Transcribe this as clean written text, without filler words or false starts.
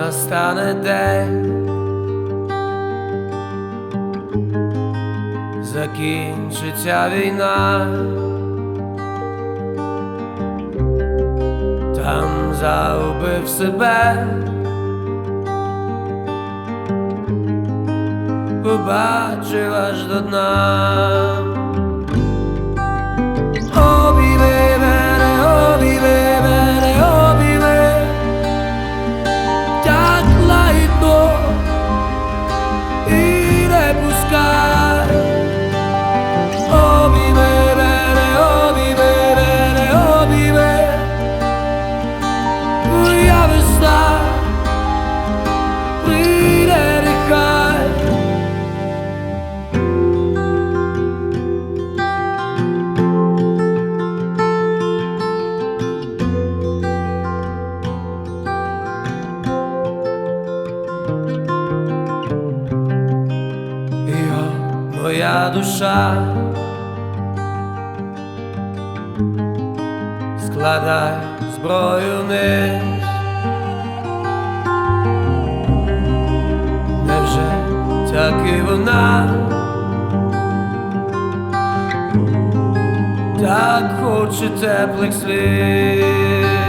настане день, закінчиться війна, там загубив себе, побачив аж до дна. Обійми мене, обійми мене, обійми, так лагідно і не пускай. Обійми мене, обійми мене, обійми, моя весна прийде, нехай. Моя душа, складай зброю вниз. Невже так і вона так хоче теплих слів?